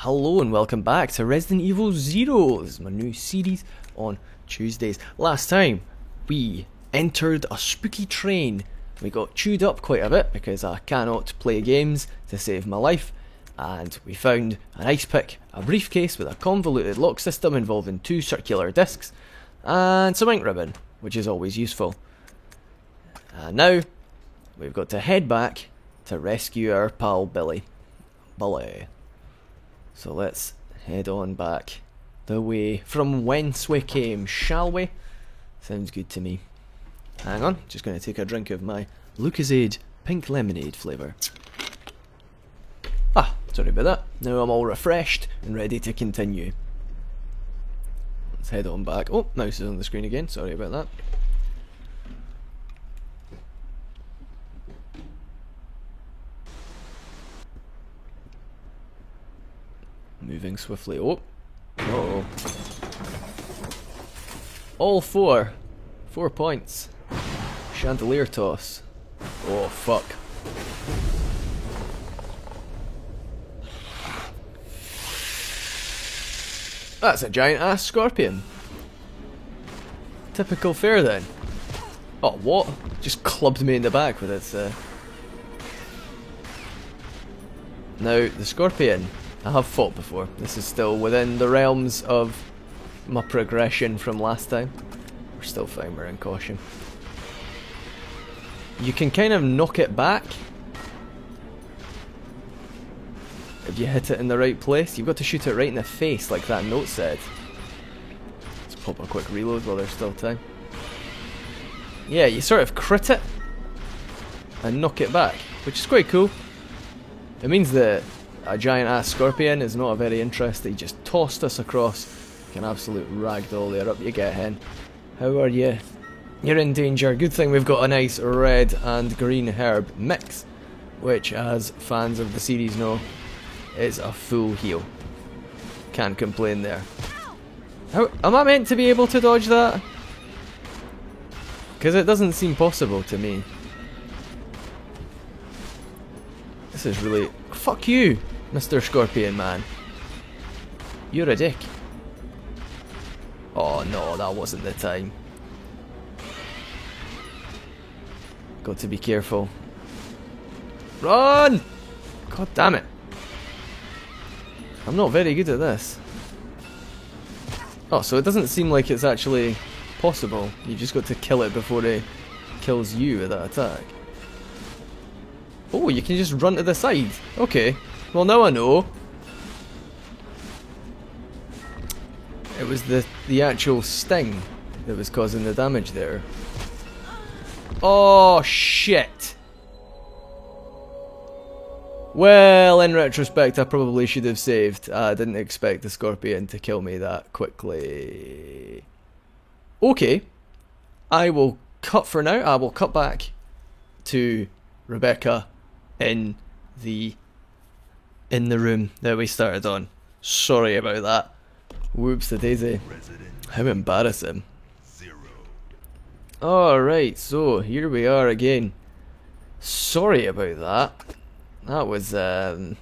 Hello and welcome back to Resident Evil Zero. This is my new series on Tuesdays. Last time we entered a spooky train. We got chewed up quite a bit because I cannot play games to save my life, and we found an ice pick, a briefcase with a convoluted lock system involving 2 circular discs and some ink ribbon, which is always useful. And now we've got to head back to rescue our pal Billy. So let's head on back the way from whence we came, shall we? Sounds good to me. Hang on, just going to take a drink of my Lucozade pink lemonade flavour. Ah, sorry about that. Now I'm all refreshed and ready to continue. Let's head on back. Oh, mouse is on the screen again, sorry about that. Moving swiftly. Oh. Uh-oh. All 4. 4 points. Chandelier toss. Oh, fuck. That's a giant ass scorpion. Typical fare then. Oh, what? Just clubbed me in the back with its... Now, the scorpion I have fought before. This is still within the realms of my progression from last time. We're still fine, we're in caution. You can kind of knock it back if you hit it in the right place. You've got to shoot it right in the face like that note said. Let's pop a quick reload while there's still time. Yeah, you sort of crit it and knock it back, which is quite cool. It means that a giant ass scorpion is not a very interesting. He just tossed us across. Like an absolute ragdoll there. Up you get, hen. How are you? You're in danger. Good thing we've got a nice red and green herb mix, which, as fans of the series know, is a full heal. Can't complain there. How am I meant to be able to dodge that? Because it doesn't seem possible to me. This is really... Fuck you, Mr. Scorpion Man. You're a dick. Oh no, that wasn't the time. Got to be careful. Run! God damn it. I'm not very good at this. Oh, so it doesn't seem like it's actually possible. You've just got to kill it before it kills you with that attack. Oh, you can just run to the side. Okay. Well, now I know. It was the actual sting that was causing the damage there. Oh, shit. Well, in retrospect, I probably should have saved. I didn't expect the scorpion to kill me that quickly. Okay. I will cut for now. I will cut back to Rebecca in the room that we started on. Sorry about that. Whoops the daisy. How embarrassing. Alright, so here we are again. Sorry about that. That was well,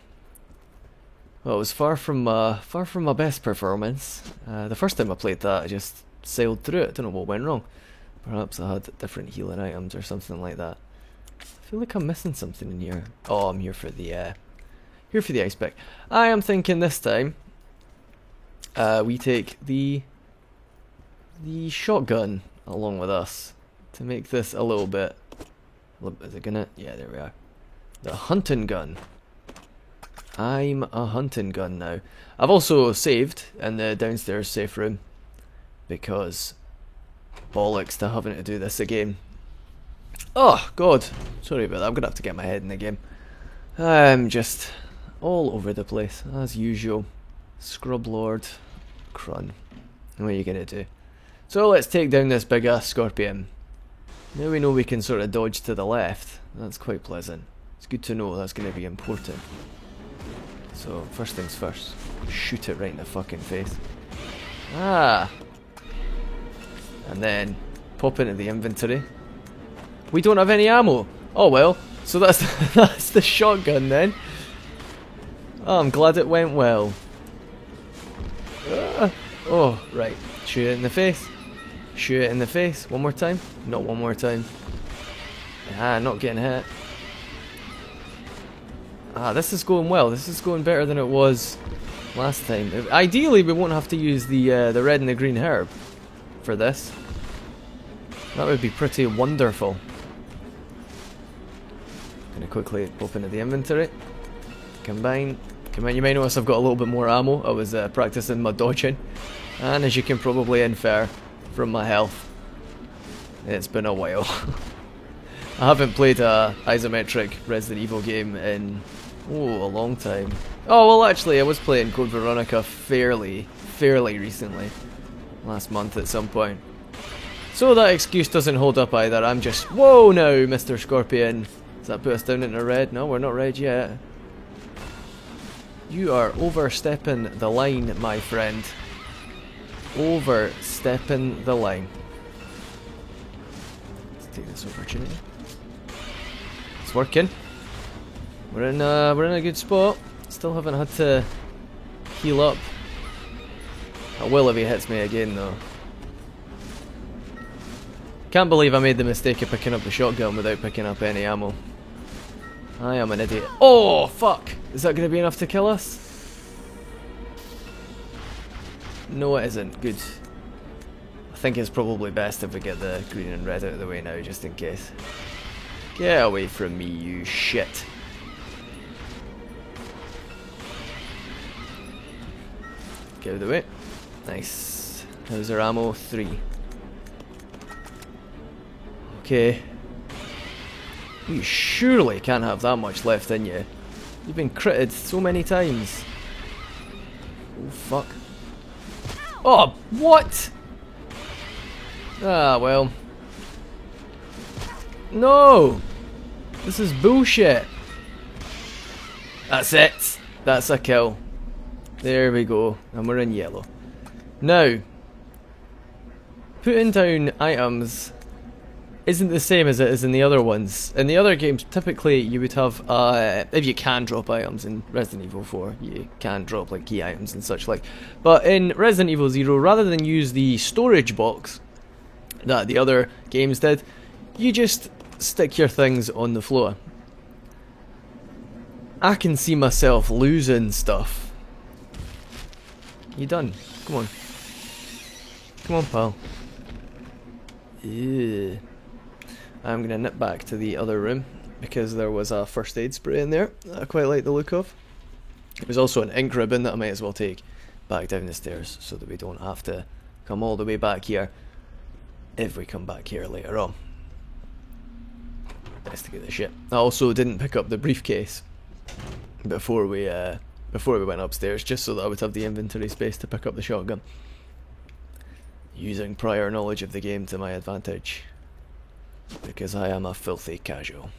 it was far from my best performance. The first time I played that I just sailed through it. Don't know what went wrong. Perhaps I had different healing items or something like that. I feel like I'm missing something in here. Oh, I'm here for the ice pick. I am thinking this time we take the shotgun along with us to make this a little bit. Is it gonna? Yeah, there we are. The hunting gun. I'm a hunting gun now. I've also saved in the downstairs safe room because bollocks to having to do this again. Oh, God. Sorry about that. I'm going to have to get my head in the game. I'm just all over the place, as usual. Scrub Lord. Crun. What are you going to do? So let's take down this big ass scorpion. Now we know we can sort of dodge to the left. That's quite pleasant. It's good to know. That's going to be important. So, first things first. Shoot it right in the fucking face. Ah! And then pop into the inventory. We don't have any ammo. Oh well. So that's that's the shotgun then. Oh, I'm glad it went well. Oh, right. Shoot it in the face. Shoot it in the face. One more time. Not one more time. Ah, not getting hit. Ah, this is going well. This is going better than it was last time. Ideally, we won't have to use the red and the green herb for this. That would be pretty wonderful. Gonna quickly open the inventory. Combine. You may notice I've got a little bit more ammo. I was practicing my dodging. And as you can probably infer from my health, it's been a while. I haven't played a isometric Resident Evil game in, a long time. Oh, well actually I was playing Code Veronica fairly recently. Last month at some point. So that excuse doesn't hold up either. I'm just, whoa now, Mr. Scorpion. Does that put us down into red? No, we're not red yet. You are overstepping the line, my friend. Overstepping the line. Let's take this opportunity. It's working. We're in a good spot. Still haven't had to heal up. I will if he hits me again though. Can't believe I made the mistake of picking up the shotgun without picking up any ammo. I am an idiot. Oh, fuck! Is that going to be enough to kill us? No, it isn't. Good. I think it's probably best if we get the green and red out of the way now, just in case. Get away from me, you shit. Get out of the way. Nice. How's our ammo? 3. Okay. You surely can't have that much left in you. You've been critted so many times. Oh, fuck. Oh, what? Ah, well. No! This is bullshit. That's it. That's a kill. There we go. And we're in yellow. Now, putting down items isn't the same as it is in the other ones. In the other games, typically you would have, if you can drop items in Resident Evil 4, you can drop like key items and such like. But in Resident Evil 0, rather than use the storage box that the other games did, you just stick your things on the floor. I can see myself losing stuff. You done? Come on. Come on, pal. Ew. I'm going to nip back to the other room because there was a first aid spray in there that I quite like the look of. There's also an ink ribbon that I might as well take back down the stairs so that we don't have to come all the way back here if we come back here later on. Investigate the shit. I also didn't pick up the briefcase before we went upstairs, just so that I would have the inventory space to pick up the shotgun. Using prior knowledge of the game to my advantage. Because I am a filthy casual.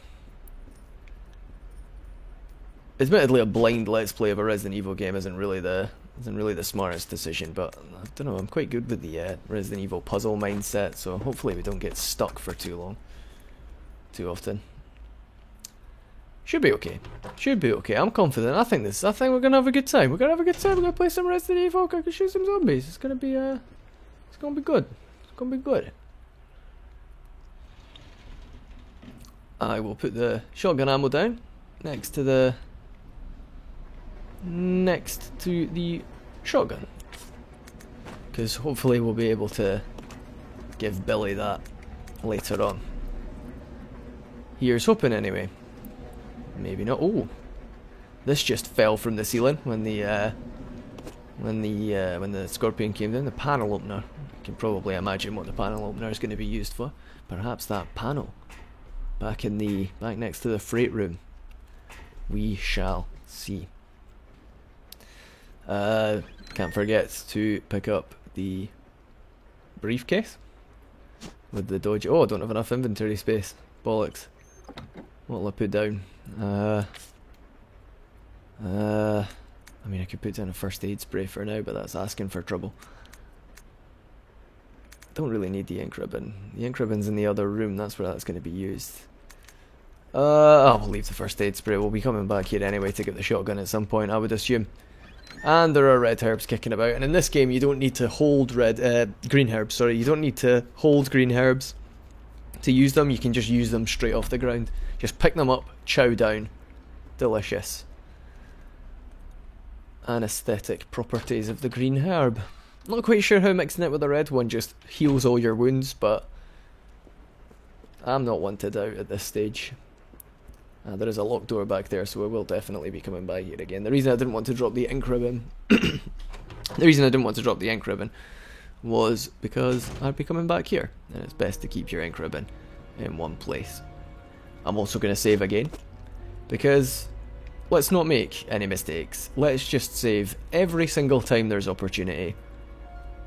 Admittedly, a blind let's play of a Resident Evil game isn't really the smartest decision, but I don't know, I'm quite good with the Resident Evil puzzle mindset, so hopefully we don't get stuck for too often. Should be okay. Should be okay. I'm confident. I think we're gonna have a good time. We're gonna have a good time. We're gonna play some Resident Evil. I can shoot some zombies. It's gonna be good. It's gonna be good. I will put the shotgun ammo down next to the shotgun, because hopefully we'll be able to give Billy that later on. Here's hoping anyway. Maybe not. Oh, this just fell from the ceiling when the Scorpion came down. The panel opener. You can probably imagine what the panel opener is going to be used for. Perhaps that panel back next to the freight room. We shall see. Can't forget to pick up the briefcase with the dodge. Oh, I don't have enough inventory space. Bollocks. What'll I put down? I mean, I could put down a first aid spray for now, but that's asking for trouble. Don't really need the ink ribbon. The ink ribbon's in the other room. That's where that's going to be used. I'll leave the first aid spray. We'll be coming back here anyway to get the shotgun at some point, I would assume. And there are red herbs kicking about, and in this game you don't need to hold green herbs, sorry, you don't need to hold green herbs to use them, you can just use them straight off the ground. Just pick them up, chow down. Delicious. Anesthetic properties of the green herb. Not quite sure how mixing it with the red one just heals all your wounds, but I'm not one to doubt at this stage. There is a locked door back there, so I will definitely be coming by here again. The reason I didn't want to drop the ink ribbon was because I'd be coming back here, and it's best to keep your ink ribbon in one place. I'm also going to save again, because let's not make any mistakes. Let's just save every single time there's opportunity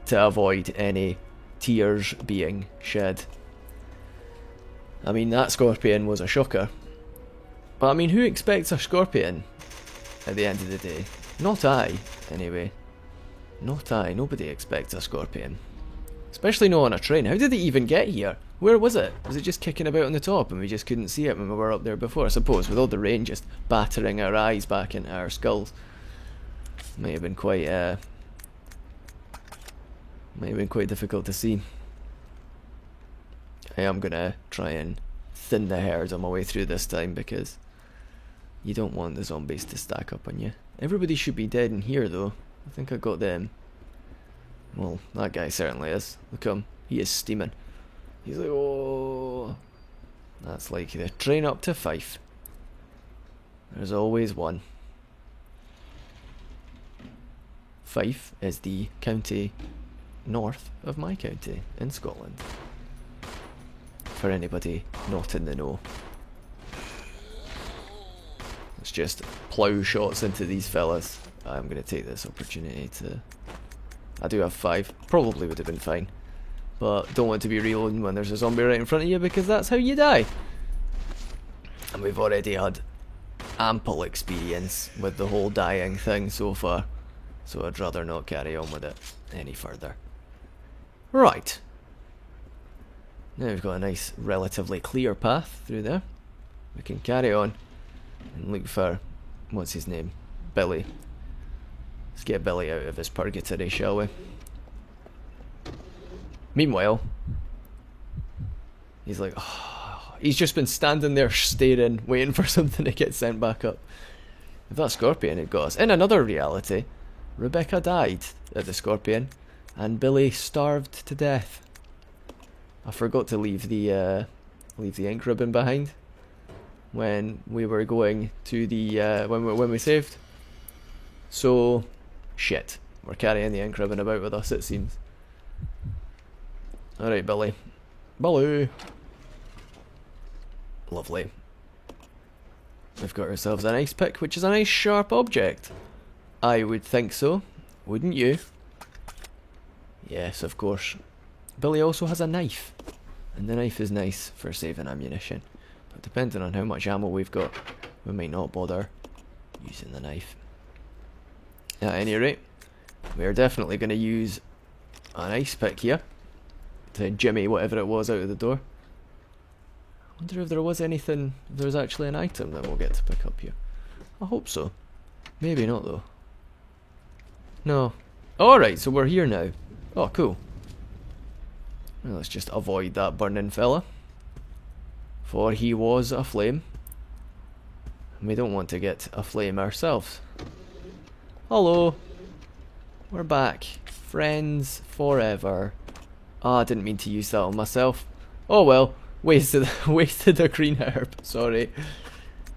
to avoid any tears being shed. I mean, that scorpion was a shocker. But I mean, who expects a scorpion at the end of the day? Not I, anyway. Not I. Nobody expects a scorpion. Especially not on a train. How did it even get here? Where was it? Was it just kicking about on the top and we just couldn't see it when we were up there before? I suppose with all the rain just battering our eyes back into our skulls. Might have been quite difficult to see. I am gonna try and thin the herd on my way through this time, because you don't want the zombies to stack up on you. Everybody should be dead in here though. I think I got them. Well, that guy certainly is. Look at him. He is steaming. He's like, oh. That's like the train up to Fife. There's always one. Fife is the county north of my county in Scotland. For anybody not in the know. Let's just plough shots into these fellas. I'm going to take this opportunity to... I do have 5. Probably would have been fine. But don't want to be reloading when there's a zombie right in front of you, because that's how you die. And we've already had ample experience with the whole dying thing so far. So I'd rather not carry on with it any further. Right. Now we've got a nice, relatively clear path through there. We can carry on and look for, what's his name? Billy. Let's get Billy out of his purgatory, shall we? Meanwhile, he's like, oh, he's just been standing there staring, waiting for something to get sent back up. If that scorpion had got us. In another reality, Rebecca died at the scorpion, and Billy starved to death. I forgot to leave the ink ribbon behind when we were going to the when we saved. So shit, we're carrying the ink ribbon about with us, it seems. All right, Billy. Billy. Lovely. We've got ourselves an ice pick, which is a nice sharp object. I would think so, wouldn't you? Yes, of course. Billy also has a knife, and the knife is nice for saving ammunition, but depending on how much ammo we've got, we might not bother using the knife. At any rate, we're definitely going to use an ice pick here to jimmy whatever it was out of the door. I wonder if there was anything, if there was actually an item that we'll get to pick up here. I hope so. Maybe not though. No. Alright, so we're here now. Oh, cool. Well, let's just avoid that burning fella, for he was a flame, and we don't want to get a flame ourselves. Hello, we're back, friends forever. Ah, I didn't mean to use that on myself. Oh well, wasted a green herb. Sorry,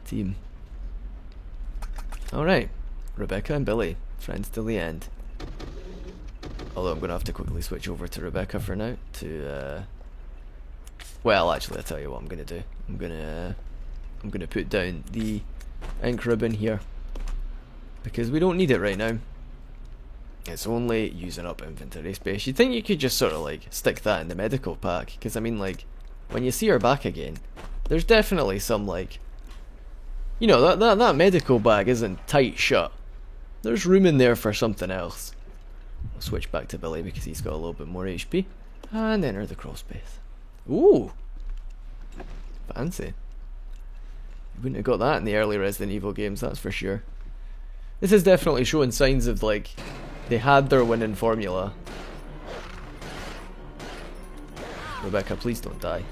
team. All right, Rebecca and Billy, friends till the end. Although I'm going to have to quickly switch over to Rebecca for now to, well, actually, I'll tell you what I'm going to do. I'm going to put down the ink ribbon here, because we don't need it right now. It's only using up inventory space. You'd think you could just sort of like stick that in the medical pack, because I mean, like, when you see her back again, there's definitely some, like, you know, that medical bag isn't tight shut. There's room in there for something else. I'll switch back to Billy because he's got a little bit more HP. And enter the crawl space. Ooh! Fancy. You wouldn't have got that in the early Resident Evil games, that's for sure. This is definitely showing signs of, like, they had their winning formula. Rebecca, please don't die.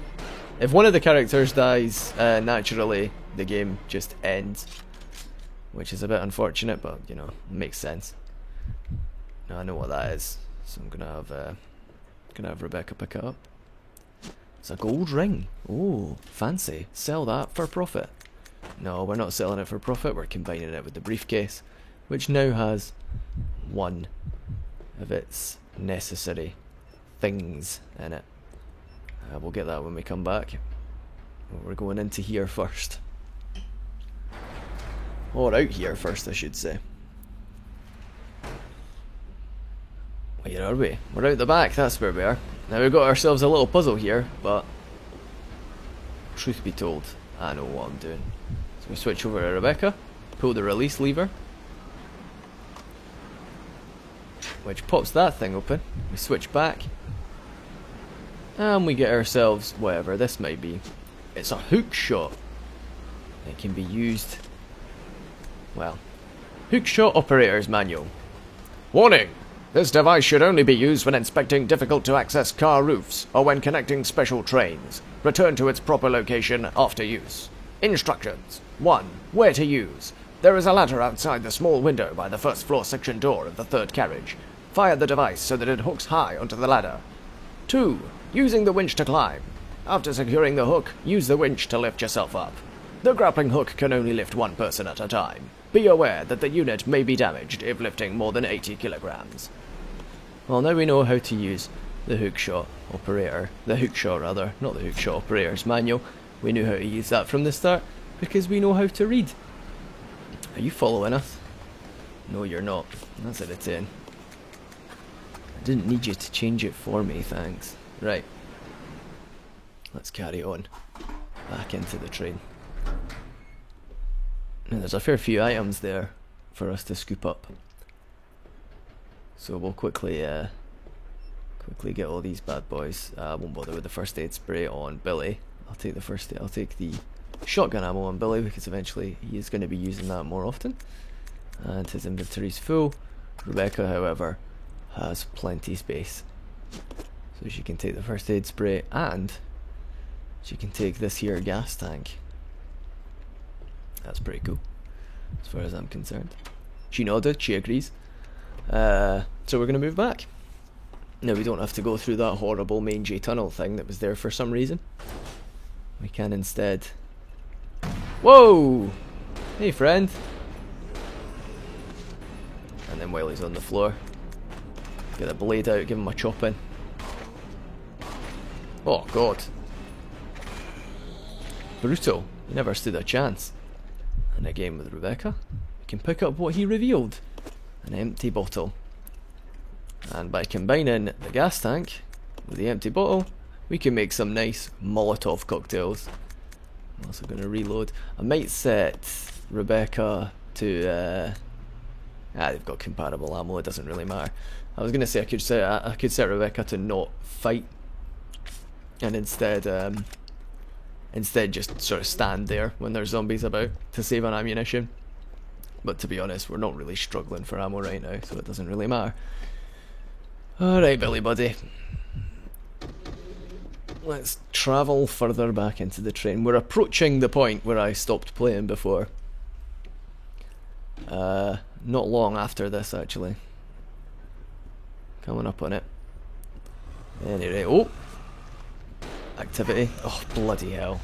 If one of the characters dies naturally, the game just ends. Which is a bit unfortunate, but, you know, makes sense. Now I know what that is, so I'm gonna have Rebecca pick it up. It's a gold ring. Oh, fancy. Sell that for profit. No, we're not selling it for profit, we're combining it with the briefcase, which now has one of its necessary things in it. We'll get that when we come back. We're going into here first. Or out here first, I should say. Where are we? We're out the back, that's where we are. Now we've got ourselves a little puzzle here, but truth be told, I know what I'm doing. So we switch over to Rebecca, pull the release lever, which pops that thing open. We switch back, and we get ourselves whatever this might be. It's a hook shot. It can be used, well, hook shot operator's manual. Warning! This device should only be used when inspecting difficult to access car roofs or when connecting special trains. Return to its proper location after use. Instructions. 1. Where to use. There is a ladder outside the small window by the first floor section door of the third carriage. Fire the device so that it hooks high onto the ladder. 2. Using the winch to climb. After securing the hook, use the winch to lift yourself up. The grappling hook can only lift one person at a time. Be aware that the unit may be damaged if lifting more than 80 kilograms. Well, now we know how to use the hookshot operator, the hookshot rather, not the hookshot operator's manual. We knew how to use that from the start because we know how to read. Are you following us? No, you're not. That's irritating. I didn't need you to change it for me, thanks. Right. Let's carry on. Back into the train. Now there's a fair few items there for us to scoop up. So we'll quickly get all these bad boys. I won't bother with the first aid spray on Billy. I'll take the shotgun ammo on Billy because eventually he is going to be using that more often. And his inventory's full. Rebecca, however, has plenty space. So she can take the first aid spray and she can take this here gas tank. That's pretty cool, as far as I'm concerned. She nodded, she agrees. So we're going to move back. Now we don't have to go through that horrible mangy tunnel thing that was there for some reason. We can instead... Whoa! Hey friend! And then while he's on the floor, get a blade out, give him a chopping. Oh god. Brutal. He never stood a chance. And again with Rebecca, we can pick up what he revealed. An empty bottle. And by combining the gas tank with the empty bottle, we can make some nice Molotov cocktails. I'm also going to reload. I might set Rebecca to... they've got comparable ammo, it doesn't really matter. I was going to say I could set Rebecca to not fight. And instead just sort of stand there when there's zombies about to save on ammunition. But to be honest, we're not really struggling for ammo right now, so it doesn't really matter. Alright, Billy buddy. Let's travel further back into the train. We're approaching the point where I stopped playing before. Not long after this, actually. Coming up on it. Anyway, oh! Activity. Oh, bloody hell.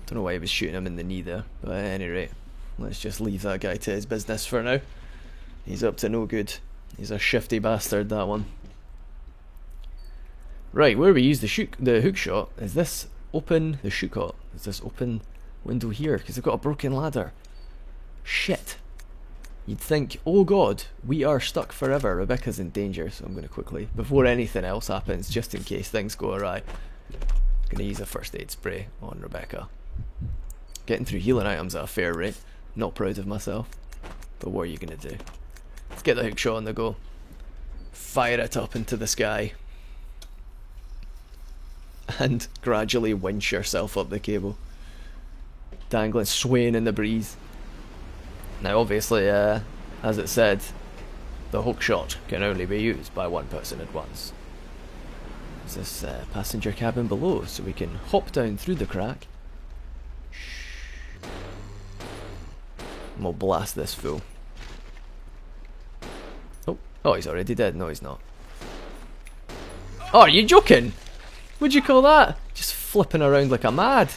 Don't know why he was shooting him in the knee there, but at any rate, let's just leave that guy to his business for now. He's up to no good. He's a shifty bastard, that one. Right, where we use the hook shot, is this open the shot? Is this open window here? Because they've got a broken ladder. Shit. You'd think, oh god, we are stuck forever. Rebecca's in danger, so I'm going to quickly, before anything else happens, just in case things go awry, I'm going to use a first aid spray on Rebecca. Getting through healing items at a fair rate. Not proud of myself, but what are you going to do? Let's get the hook shot on the go. Fire it up into the sky. And gradually winch yourself up the cable. Dangling, swaying in the breeze. Now obviously, as it said, the hook shot can only be used by one person at once. There's this passenger cabin below, so we can hop down through the crack. And we'll blast this fool. Oh, he's already dead. No, he's not. Oh, are you joking? What'd you call that? Just flipping around like a mad.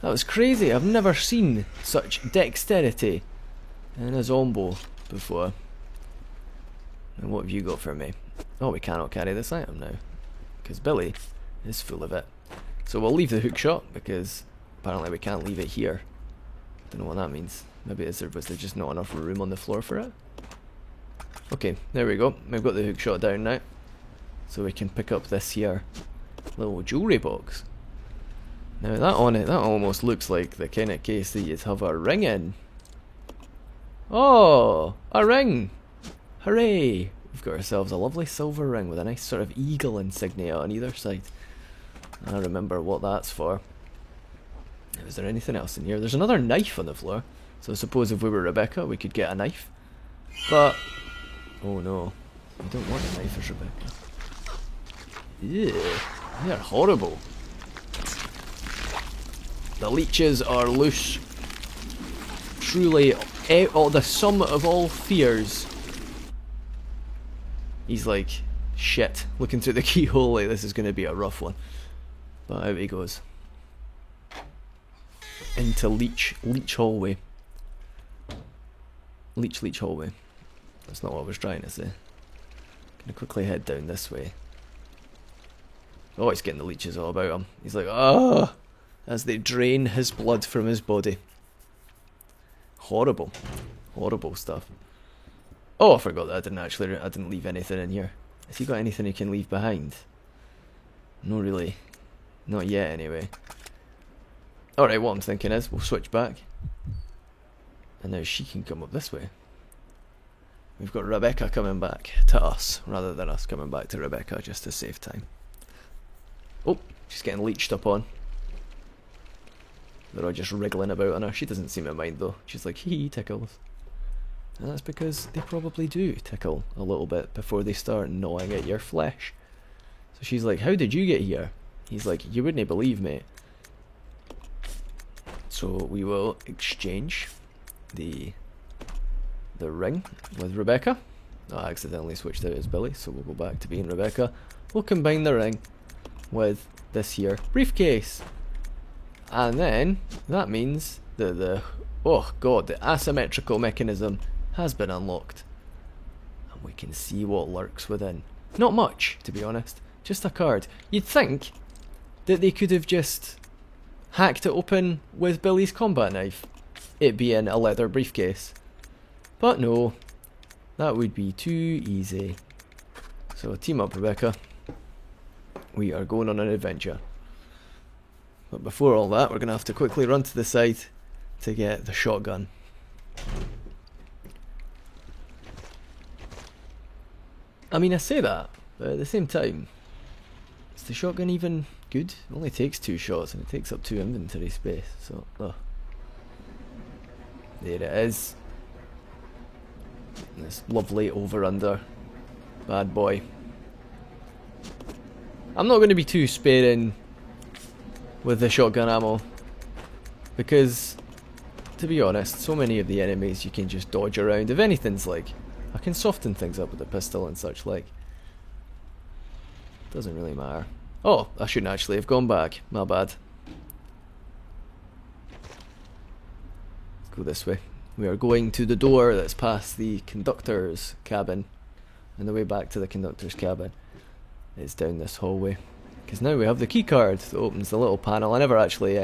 That was crazy. I've never seen such dexterity in a Zombo before. And what have you got for me? Oh, we cannot carry this item now, because Billy is full of it. So we'll leave the hook shot, because apparently we can't leave it here. Don't know what that means. Maybe was there just not enough room on the floor for it? Okay, there we go. We've got the hook shot down now. So we can pick up this here little jewellery box. Now that on it, that almost looks like the kind of case that you'd have a ring in. Oh, a ring! Hooray! We've got ourselves a lovely silver ring with a nice sort of eagle insignia on either side. I remember what that's for. Now, is there anything else in here? There's another knife on the floor. So I suppose if we were Rebecca, we could get a knife. But oh no, we don't want a knife as Rebecca. Ew, they are horrible. The leeches are loose. Truly, the sum of all fears. He's like, shit, looking through the keyhole like this is going to be a rough one. But out he goes. Into leech hallway. Leech hallway. That's not what I was trying to say. Gonna quickly head down this way. Oh, he's getting the leeches all about him. He's like, ah, as they drain his blood from his body. Horrible. Horrible stuff. Oh, I forgot that I didn't leave anything in here. Has he got anything he can leave behind? No, really. Not yet, anyway. Alright, what I'm thinking is, we'll switch back. And now she can come up this way. We've got Rebecca coming back to us, rather than us coming back to Rebecca, just to save time. Oh, she's getting leeched up on. They're all just wriggling about on her. She doesn't seem to mind though. She's like, hee, tickles. And that's because they probably do tickle a little bit before they start gnawing at your flesh. So she's like, how did you get here? He's like, you wouldn't believe me. So we will exchange the ring with Rebecca. Oh, I accidentally switched out as Billy, so we'll go back to being Rebecca. We'll combine the ring with this here briefcase. And then that means that oh god, the asymmetrical mechanism has been unlocked. And we can see what lurks within. Not much, to be honest. Just a card. You'd think that they could have just hacked it open with Billy's combat knife, it being a leather briefcase. But no, that would be too easy. So team up, Rebecca. We are going on an adventure. But before all that, we're going to have to quickly run to the side to get the shotgun. I mean, I say that, but at the same time, is the shotgun even good? It only takes 2 shots and it takes up 2 inventory space, so, there it is. This lovely over-under bad boy. I'm not going to be too sparing with the shotgun ammo, because, to be honest, so many of the enemies you can just dodge around. If anything's like, I can soften things up with a pistol and such like. Doesn't really matter. Oh, I shouldn't actually have gone back. My bad. Let's go this way. We are going to the door that's past the conductor's cabin. And the way back to the conductor's cabin is down this hallway. Because now we have the key card that opens the little panel. I never actually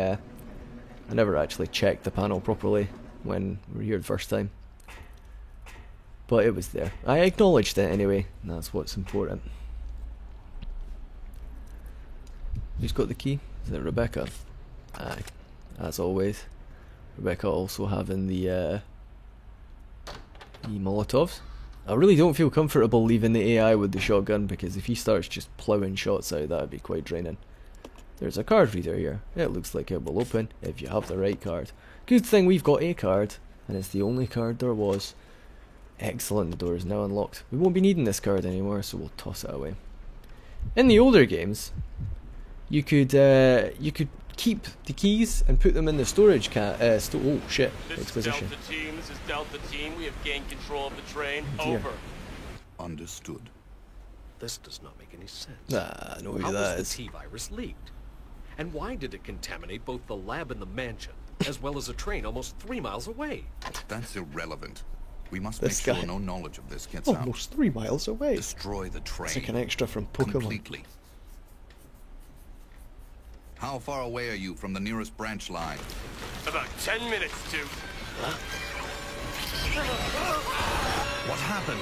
checked the panel properly when we were here the first time. But it was there. I acknowledged it anyway, and that's what's important. Who's got the key? Is it Rebecca? Aye, as always. Rebecca also having the Molotovs. I really don't feel comfortable leaving the AI with the shotgun, because if he starts just ploughing shots out, that would be quite draining. There's a card reader here. It looks like it will open if you have the right card. Good thing we've got a card, And it's the only card there was. Excellent, the door is now unlocked. We won't be needing this card anymore, so we'll toss it away. In the older games, you could keep the keys and put them in the storage oh shit! Exposition. This is Delta Team. This is Delta Team. We have gained control of the train. Oh, over. Understood. This does not make any sense. Ah, I know who How that was is. the T-virus leaked? And why did it contaminate both the lab and the mansion, as well as a train almost 3 miles away? That's irrelevant. We must This make guy. sure no knowledge of this gets out. Almost 3 miles away. Destroy the train. It's like an extra from Pokemon. completely. How far away are you from the nearest branch line? About 10 minutes to. What happened?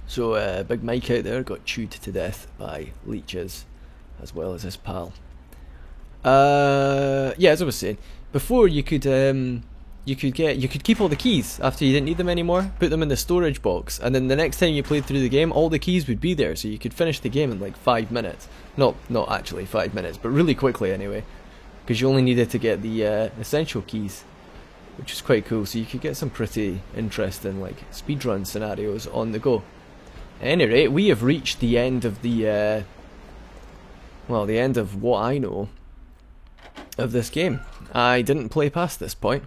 So Big Mike out there got chewed to death by leeches, as well as his pal. Yeah, as I was saying, before you could keep all the keys after you didn't need them anymore, put them in the storage box, and then the next time you played through the game, all the keys would be there, so you could finish the game in like 5 minutes. Not actually 5 minutes, but really quickly anyway, because you only needed to get the essential keys, which is quite cool. So you could get some pretty interesting like speedrun scenarios on the go. At any rate, we have reached the end of the the end of what I know of this game. I didn't play past this point,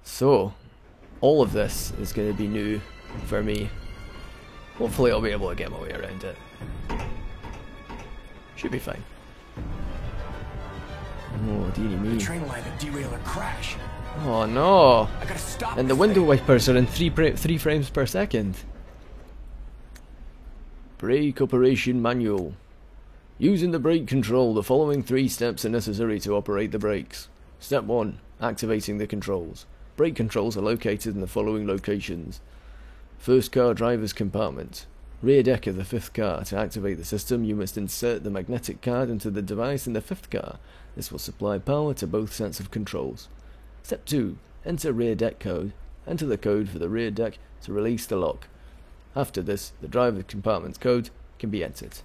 so all of this is going to be new for me. Hopefully I'll be able to get my way around it. Should be fine. Oh, dearie me. The train line had derailed a crash. Oh no! I gotta stop. And the this window thing. wipers are in 3 frames per second. Brake operation manual. Using the brake control, the following 3 steps are necessary to operate the brakes. Step 1. Activating the controls. Brake controls are located in the following locations. First car driver's compartment. Rear deck of the 5th car. To activate the system, you must insert the magnetic card into the device in the 5th car. This will supply power to both sets of controls. Step 2. Enter rear deck code. Enter the code for the rear deck to release the lock. After this, the driver's compartment code can be entered.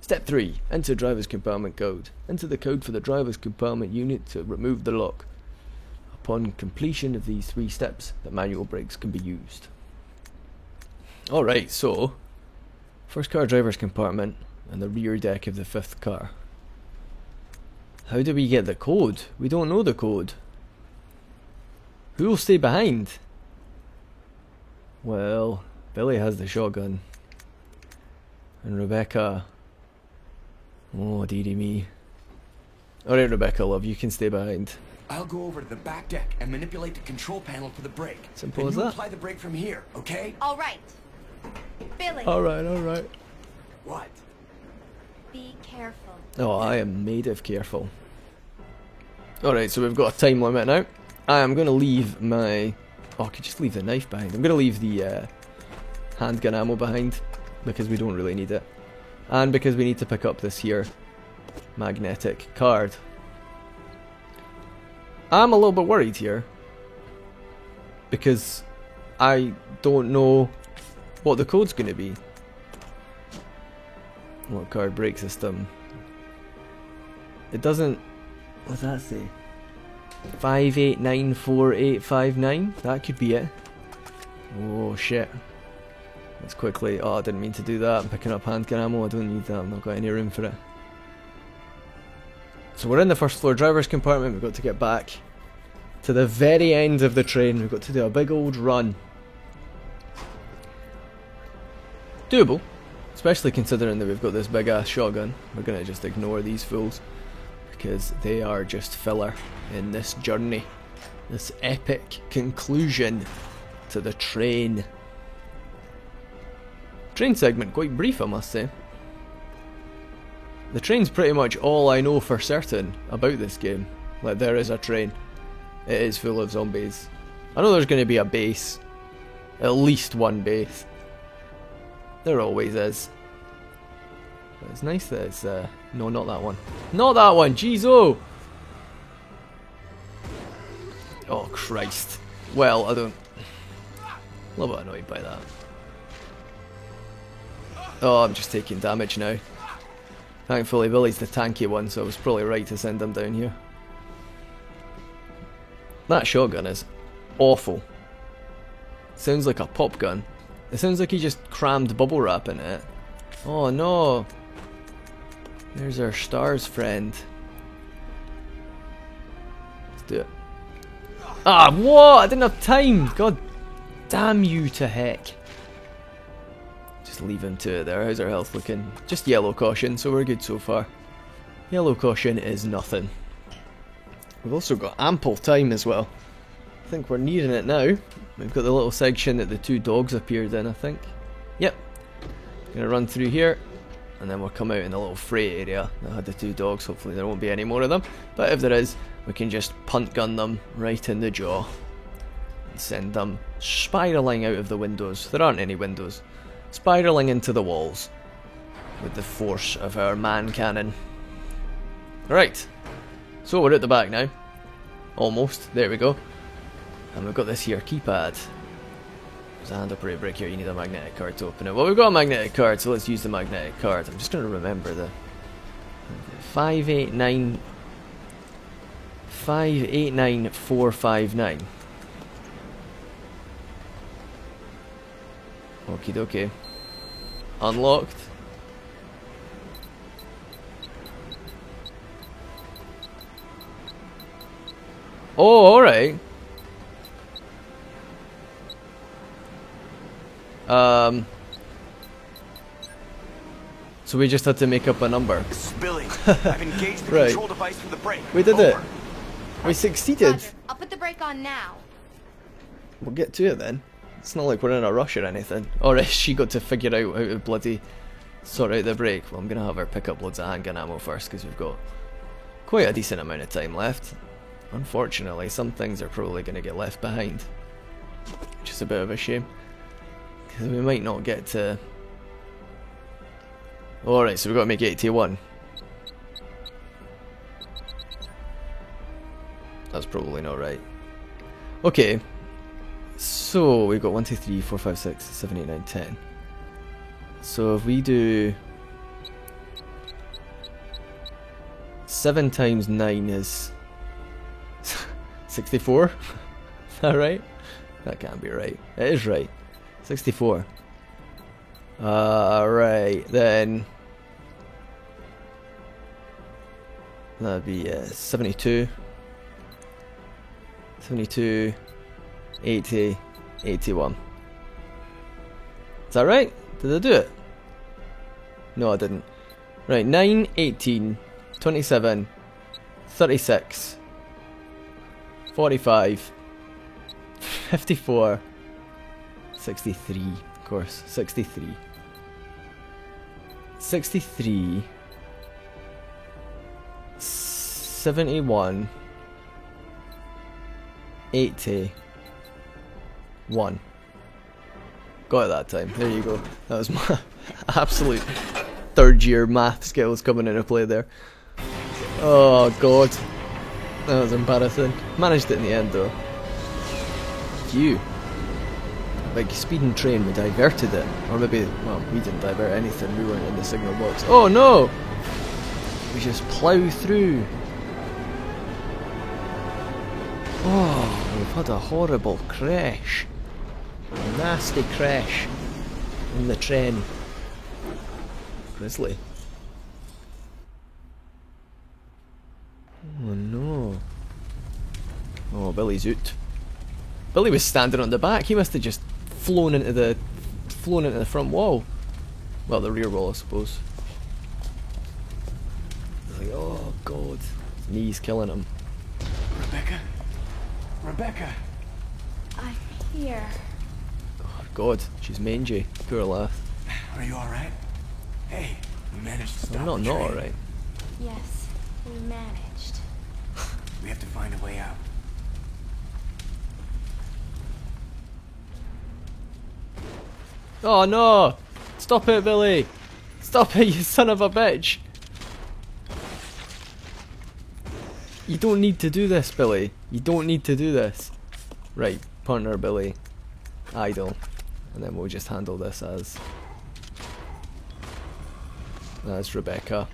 Step 3. Enter driver's compartment code. Enter the code for the driver's compartment unit to remove the lock. Upon completion of these 3 steps, the manual brakes can be used. Alright, so first car driver's compartment and the rear deck of the 5th car. How do we get the code? We don't know the code. Who will stay behind? Well, Billy has the shotgun. And Rebecca... Oh, dearie me. Alright, Rebecca, love, you can stay behind. I'll go over to the back deck and manipulate the control panel for the brake. Simple and as you that. apply the brake from here, okay? All right. Billy, Alright. What? be careful. Oh, I am made of careful. Alright, so we've got a time limit now. I am going to leave my... Oh, I could just leave the knife behind. I'm going to leave the handgun ammo behind, because we don't really need it. And because we need to pick up this here magnetic card. I'm a little bit worried here, because I don't know what the code's going to be. What card brake system? It doesn't... What does that say? 589489. That could be it. Oh shit. Let's quickly... Oh, I didn't mean to do that. I'm picking up handgun ammo. I don't need that. I've not got any room for it. So we're in the first floor driver's compartment. We've got to get back to the very end of the train. We've got to do a big old run. Doable. Especially considering that we've got this big ass shotgun. We're going to just ignore these fools, because they are just filler in this journey. This epic conclusion to the train. Train segment quite brief, I must say. The train's pretty much all I know for certain about this game. Like, there is a train. It is full of zombies. I know there's going to be a base. At least one base. There always is. But it's nice that it's... no, not that one. Not that one! Jeez, oh! Oh, Christ. well, I don't... A little bit annoyed by that. Oh, I'm just taking damage now. Thankfully, Billy's the tanky one, so I was probably right to send him down here. That shotgun is awful. Sounds like a pop gun. It sounds like he just crammed bubble wrap in it. Oh no! There's our stars friend. Let's do it. Ah, what? I didn't have time! God damn you to heck. Just leave him to it there. How's our health looking? Just yellow caution, so we're good so far. Yellow caution is nothing. We've also got ample time as well. I think we're nearing it now. We've got the little section that the two dogs appeared in, I think. Yep. Gonna run through here, and then we'll come out in the little freight area that had the two dogs. Hopefully there won't be any more of them. But if there is, we can just punt gun them right in the jaw. And send them spiralling out of the windows. There aren't any windows. Spiraling into the walls. With the force of our man cannon. Right. So we're at the back now. Almost. There we go. And we've got this here keypad. There's a hand operated brake here. You need a magnetic card to open it. Well, we've got a magnetic card, so let's use the magnetic card. I'm just going to remember the 589459. Okie dokie. Unlocked. Oh, alright. So we just had to make up a number. This is Billy. I've engaged the Right. control device for the brake. We did it. Over. We succeeded. Roger. I'll put the brake on now. We'll get to it then. It's not like we're in a rush or anything. Alright, she got to figure out how to bloody sort out the brake. Well, I'm going to have her pick up loads of handgun ammo first, because we've got quite a decent amount of time left. Unfortunately, some things are probably going to get left behind. Which is a bit of a shame. Because we might not get to... Alright, so we've got to make 81. That's probably not right. Okay. So, we've got 1, 2, 3, 4, 5, 6, 7, 8, 9, 10. So if we do... 7 times 9 is... 64? Is that right? That can't be right. It is right. 64. Right, then... That'd be 72. 72, 80, 81. Is that right? Did I do it? No, I didn't. Right, 9, 18, 27, 36, 45, 54, 63, of course, 63. 63, 71, 81. Got it that time. There you go. That was my absolute third year math skills coming into play there. Oh god. That was embarrassing. Managed it in the end though. Phew. Like speeding train, we diverted it. Or maybe, well, we didn't divert anything, we weren't in the signal box. Oh no! We just plough through. Oh, we've had a horrible crash. A nasty crash in the train. Grizzly. Oh no. Oh, Billy's out. Billy was standing on the back. He must have just flown into the front wall. Well, the rear wall, I suppose. Like, oh god, his knee's killing him. Rebecca? Rebecca! I'm here. Oh god, she's mangy. Poor lass. Are you alright? Hey, we managed to stop I'm not the not train. alright. Yes, we managed. We have to find a way out. Oh no! Stop it, Billy! Stop it, you son of a bitch! You don't need to do this, Billy. You don't need to do this. Right, partner Billy idle, and then we'll just handle this as Rebecca.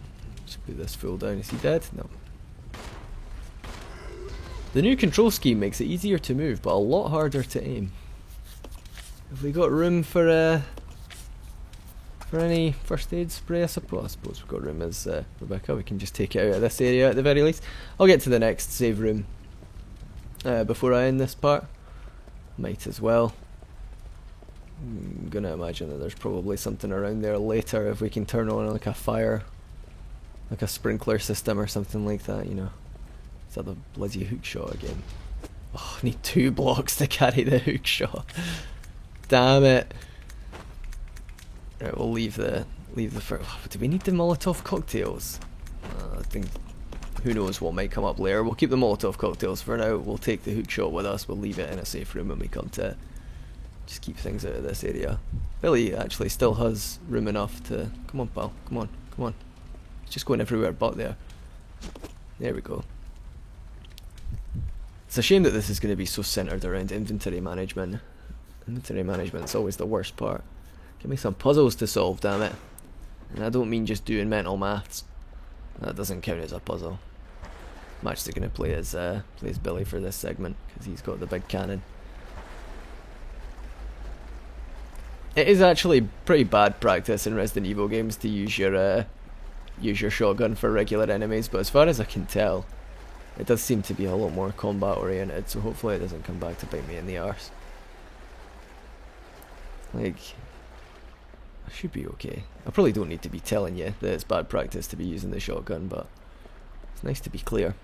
Just put this fool down. Is he dead? No. The new control scheme makes it easier to move, but a lot harder to aim. Have we got room for any first aid spray? I suppose we've got room as Rebecca. We can just take it out of this area at the very least. I'll get to the next save room before I end this part. Might as well. I'm gonna imagine that there's probably something around there later if we can turn on like a fire, like a sprinkler system or something like that, you know. Is that the bloody hook shot again? Oh, I need 2 blocks to carry the hook shot. Damn it. Right, we'll leave the first. Do we need the Molotov cocktails? I think, who knows what might come up later. We'll keep the Molotov cocktails for now. We'll take the hook shot with us. We'll leave it in a safe room when we come to just keep things out of this area. Billy actually still has room enough to... Come on, pal. Come on. Come on. It's just going everywhere but there. There we go. It's a shame that this is going to be so centered around inventory management. Inventory management's always the worst part. Give me some puzzles to solve, damn it. And I don't mean just doing mental maths. That doesn't count as a puzzle. I'm actually going to play as Billy for this segment, because he's got the big cannon. It is actually pretty bad practice in Resident Evil games to use your shotgun for regular enemies, but as far as I can tell, it does seem to be a lot more combat oriented, so hopefully it doesn't come back to bite me in the arse. Like, I should be okay. I probably don't need to be telling you that it's bad practice to be using the shotgun, but it's nice to be clear.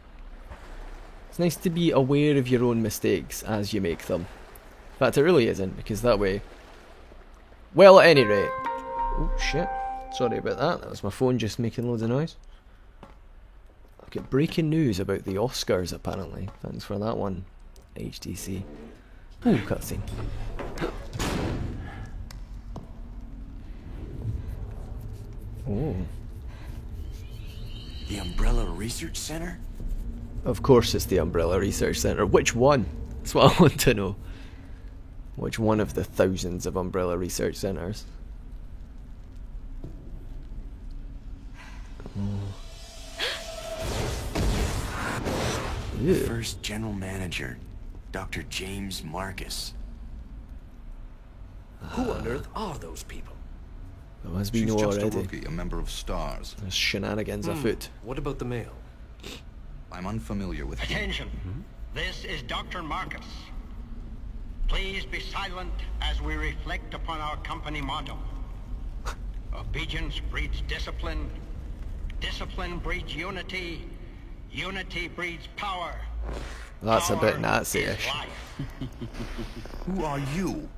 It's nice to be aware of your own mistakes as you make them. In fact, it really isn't, because that way... Well, at any rate... Oh, shit. Sorry about that. That was my phone just making loads of noise. I've got breaking news about the Oscars, apparently. Thanks for that one, HTC. Oh, cutscene. Oh. The Umbrella Research Center? Of course it's the Umbrella Research Center. Which one? That's what I want to know. Which one of the thousands of Umbrella Research Centers? The first general manager, Dr. James Marcus. Who on earth are those people? Well, as we She's know just already, a rookie, a member of STARS. there's shenanigans afoot. What about the male? I'm unfamiliar with him. Attention. This is Dr. Marcus. Please be silent as we reflect upon our company motto. Obedience breeds discipline. Discipline breeds unity. Unity breeds power. That's a bit Power Nazi-ish. is life. Who are you?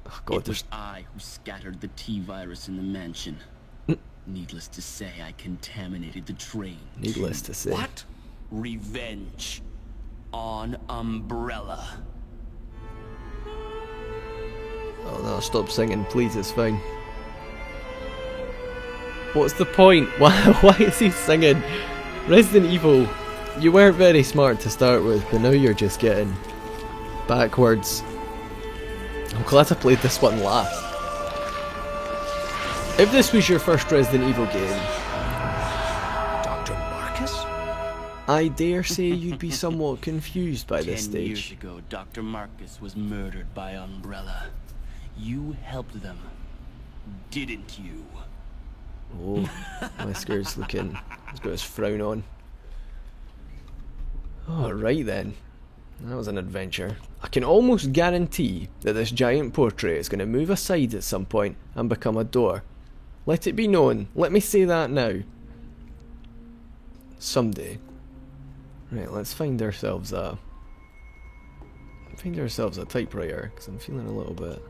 Oh god, It there's... was I who scattered the T-virus in the mansion. Needless to say, I contaminated the train. Needless to say. What? Revenge. On Umbrella. Oh no, stop singing, please, it's fine. What's the point? Why is he singing? Resident Evil, you weren't very smart to start with, but now you're just getting backwards. I'm glad I played this one last. If this was your first Resident Evil game, Dr. Marcus? I dare say you'd be somewhat confused by this 10 years stage. ago, Dr. Marcus was murdered by Umbrella. You helped them, didn't you? Oh, Wesker's looking, he's got his frown on. Alright then, that was an adventure. I can almost guarantee that this giant portrait is going to move aside at some point and become a door. Let it be known, let me say that now. Someday. Right, let's find ourselves a typewriter, because I'm feeling a little bit,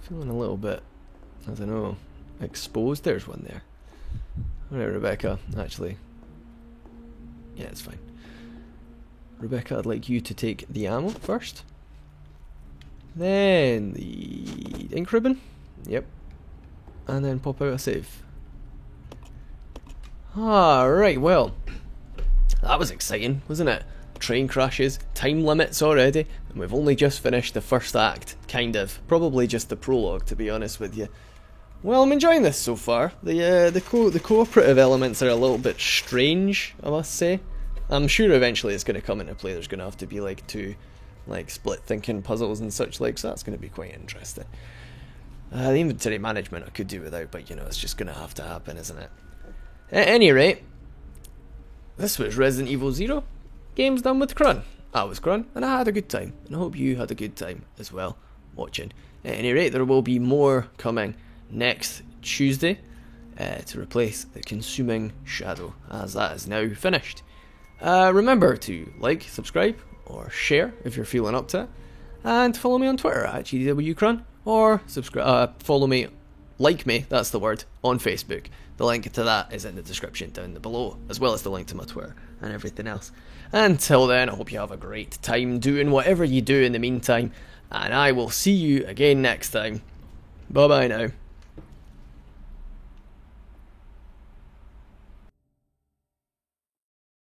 I don't know, exposed. There's one there. Alright, Rebecca, actually. Yeah, it's fine. Rebecca, I'd like you to take the ammo first. Then the ink ribbon. Yep. And then pop out a save. Alright, well. That was exciting, wasn't it? train crashes, time limits already, and we've only just finished the first act, kind of. Probably just the prologue, to be honest with you. Well, I'm enjoying this so far. The cooperative elements are a little bit strange, I must say. I'm sure eventually it's going to come into play. There's going to have to be like two split thinking puzzles and such like, so that's going to be quite interesting. The inventory management I could do without, but you know, it's just going to have to happen, isn't it? At any rate, this was Resident Evil 0. Games done with Crun. I was Crun, and I had a good time, and I hope you had a good time as well watching. At any rate, there will be more coming next Tuesday to replace the Consuming Shadow, as that is now finished. Remember to like, subscribe, or share if you're feeling up to it, and follow me on Twitter at GDWCrun, or follow me, like me, that's the word, on Facebook. The link to that is in the description down below, as well as the link to my Twitter and everything else. Until then, I hope you have a great time doing whatever you do in the meantime, and I will see you again next time. Bye bye now.